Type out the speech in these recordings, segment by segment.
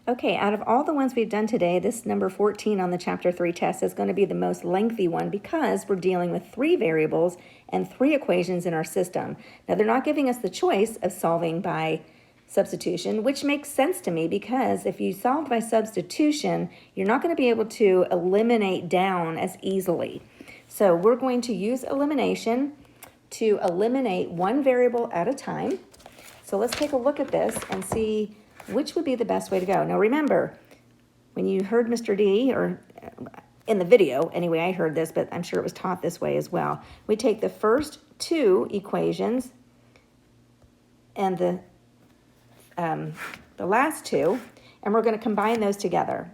Okay, out of all the ones we've done today, this number 14 on the Chapter 3 test is going to be the most lengthy one because we're dealing with 3 variables and 3 equations in our system. Now, they're not giving us the choice of solving by substitution, which makes sense to me because if you solve by substitution, you're not going to be able to eliminate down as easily. So we're going to use elimination to eliminate one variable at a time. So let's take a look at this and see which would be the best way to go. Now remember, when you heard Mr. D, or in the video, anyway, I heard this, but I'm sure it was taught this way as well. We take the first 2 equations and the last 2, and we're going to combine those together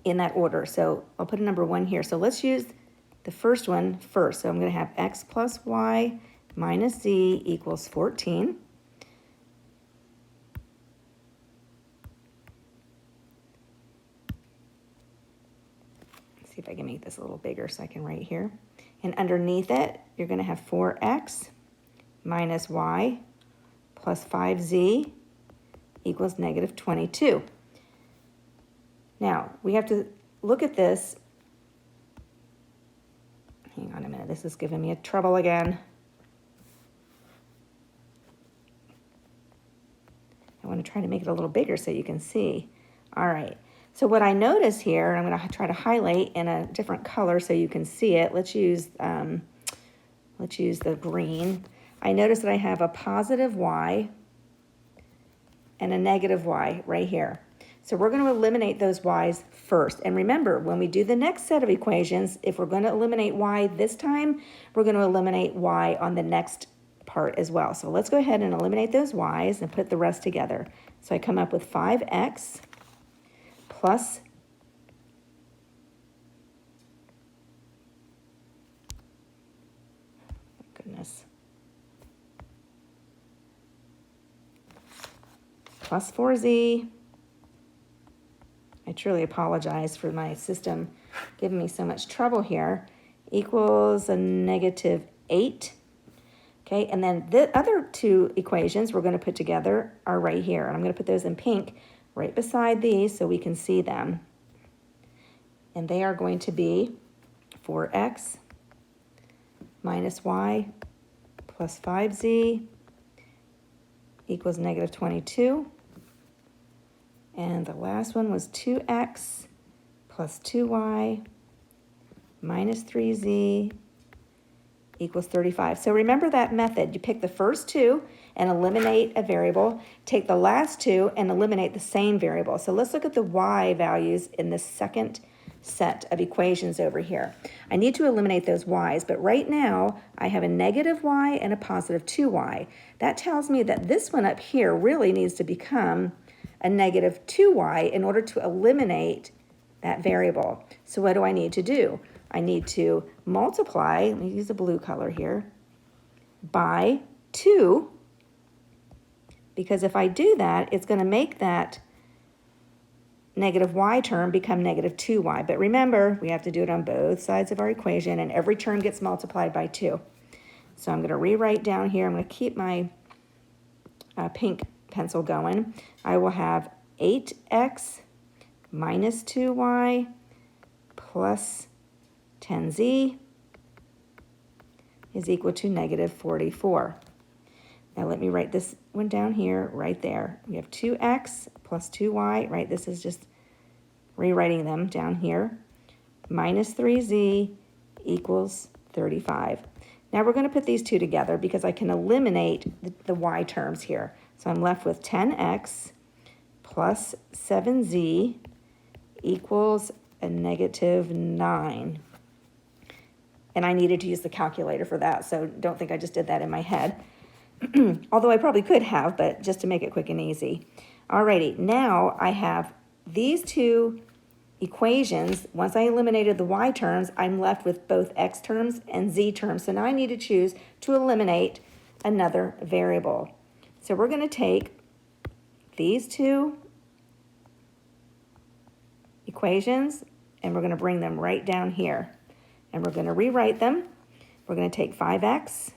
in that order. So I'll put a number 1 here. So let's use the first one first. So I'm going to have x plus y minus z equals 14. See if I can make this a little bigger so I can write here. And underneath it, you're going to have 4x minus y plus 5z equals negative 22. Now, we have to look at this. Hang on a minute. This is giving me a trouble again. I want to try to make it a little bigger so you can see. All right. So what I notice here, I'm going to try to highlight in a different color so you can see it. Let's use the green. I notice that I have a positive y and a negative y right here. So we're going to eliminate those y's first. And remember, when we do the next set of equations, if we're going to eliminate y this time, we're going to eliminate y on the next part as well. So let's go ahead and eliminate those y's and put the rest together. So I come up with 5x plus plus 4z. I truly apologize for my system giving me so much trouble here, equals a negative 8. Okay, and then the other 2 equations we're going to put together are right here. And I'm going to put those in pink right beside these so we can see them. And they are going to be 4x minus y plus 5z equals negative 22. And the last one was 2x plus 2y minus 3z equals 35. So remember that method. You pick the first 2 and eliminate a variable. Take the last 2 and eliminate the same variable. So let's look at the y values in the second set of equations over here. I need to eliminate those y's, but right now I have a negative y and a positive 2y. That tells me that this one up here really needs to become a negative 2y in order to eliminate that variable. So what do I need to do? I need to multiply, let me use a blue color here, by 2, because if I do that, it's going to make that negative y term become negative 2y. But remember, we have to do it on both sides of our equation, and every term gets multiplied by 2. So I'm going to rewrite down here. I'm going to keep my pink pencil going. I will have 8x minus 2y plus 10z is equal to negative 44. Now let me write this one down here, right there. We have 2x plus 2y, right? This is just rewriting them down here. Minus 3z equals 35. Now we're going to put these 2 together because I can eliminate the y terms here. So I'm left with 10x plus 7z equals a negative 9. And I needed to use the calculator for that, so don't think I just did that in my head. Although I probably could have, but just to make it quick and easy. Alrighty, now I have these 2 equations. Once I eliminated the y terms, I'm left with both x terms and z terms. So now I need to choose to eliminate another variable. So we're going to take these 2 equations and we're going to bring them right down here. And we're going to rewrite them. We're going to take 5x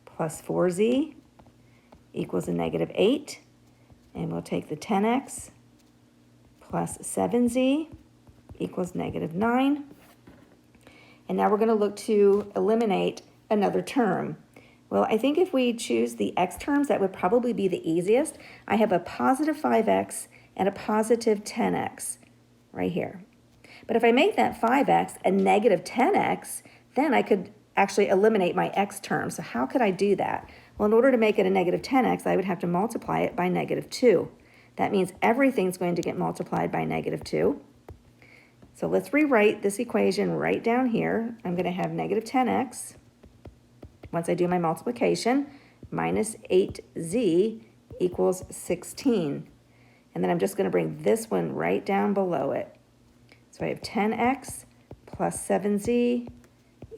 plus 4z equals a negative 8. And we'll take the 10x plus 7z equals negative 9. And now we're going to look to eliminate another term. Well, I think if we choose the x terms, that would probably be the easiest. I have a positive 5x and a positive 10x right here. But if I make that 5x a negative 10x, then I could actually eliminate my x term. So how could I do that? Well, in order to make it a negative 10x, I would have to multiply it by negative 2. That means everything's going to get multiplied by negative 2. So let's rewrite this equation right down here. I'm going to have negative 10x, once I do my multiplication, minus 8z equals 16. And then I'm just going to bring this one right down below it. So I have 10x plus 7z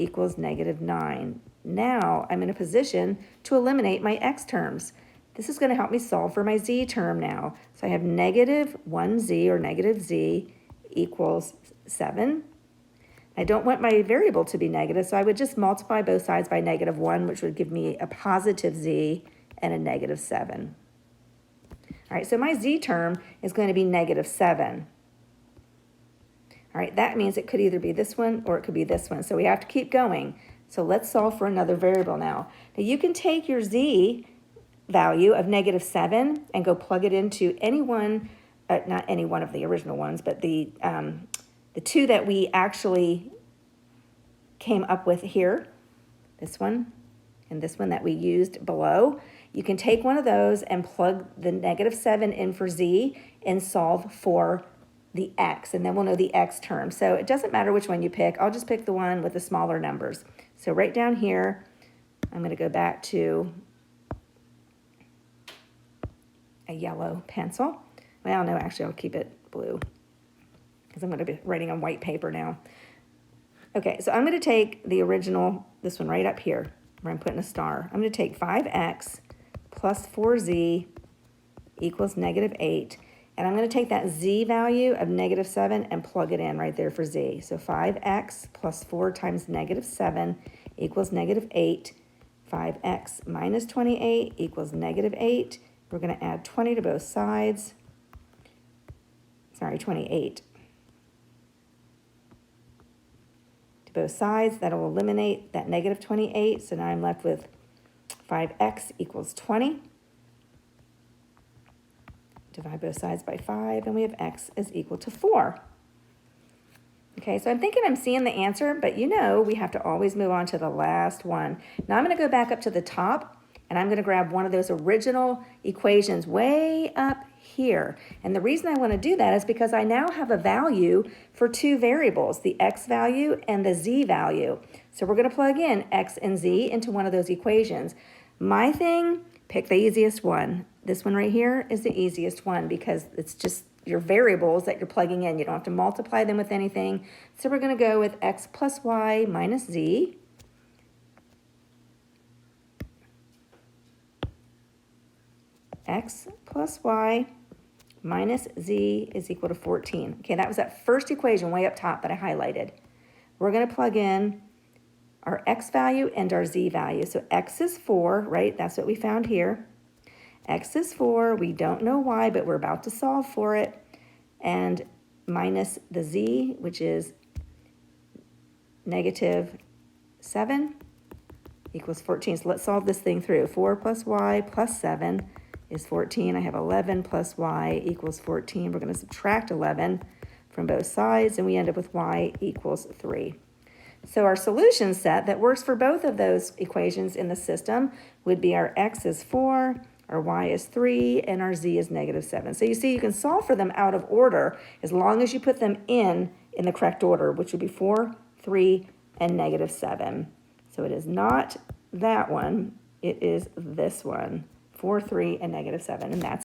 equals negative 9. Now I'm in a position to eliminate my x terms. This is going to help me solve for my z term now. So I have negative 1z or negative z equals 7. I don't want my variable to be negative, so I would just multiply both sides by negative 1, which would give me a positive z and a negative 7. All right, so my z term is going to be negative 7. All right, that means it could either be this one or it could be this one. So we have to keep going. So let's solve for another variable now. Now you can take your z value of negative 7 and go plug it into any one, not any one of the original ones, but the two that we actually came up with here, this one and this one that we used below. You can take one of those and plug the negative 7 in for z and solve for the x, and then we'll know the x term. So it doesn't matter which one you pick. I'll just pick the one with the smaller numbers. So right down here, I'm going to go back to a yellow pencil. Well, no, actually, I'll keep it blue because I'm going to be writing on white paper now. Okay, so I'm going to take the original, this one right up here, where I'm putting a star. I'm going to take 5x plus 4z equals negative 8. And I'm going to take that z value of negative 7 and plug it in right there for z. So 5x plus 4 times negative 7 equals negative 8. 5x minus 28 equals negative 8. We're going to add 20 to both sides. Sorry, 28. To both sides, that'll eliminate that negative 28. So now I'm left with 5x equals 20. Divide both sides by 5, and we have x is equal to 4. Okay, so I'm thinking I'm seeing the answer, but you know we have to always move on to the last one. Now I'm going to go back up to the top, and I'm going to grab one of those original equations way up here. And the reason I want to do that is because I now have a value for two variables, the x value and the z value. So we're going to plug in x and z into one of those equations. My thing, pick the easiest one. This one right here is the easiest one because it's just your variables that you're plugging in. You don't have to multiply them with anything. So we're going to go with x plus y minus z. X plus y minus z is equal to 14. Okay, that was that first equation way up top that I highlighted. We're going to plug in our x value and our z value. So x is 4, right? That's what we found here. X is 4. We don't know why, but we're about to solve for it. And minus the z, which is negative 7, equals 14. So let's solve this thing through. 4 plus y plus 7 is 14. I have 11 plus y equals 14. We're going to subtract 11 from both sides, and we end up with y equals 3. So our solution set that works for both of those equations in the system would be our x is 4, our y is 3, and our z is negative 7. So you see you can solve for them out of order as long as you put them in the correct order, which would be 4, 3, and negative 7. So it is not that one, it is this one, 4, 3, and negative 7, and that's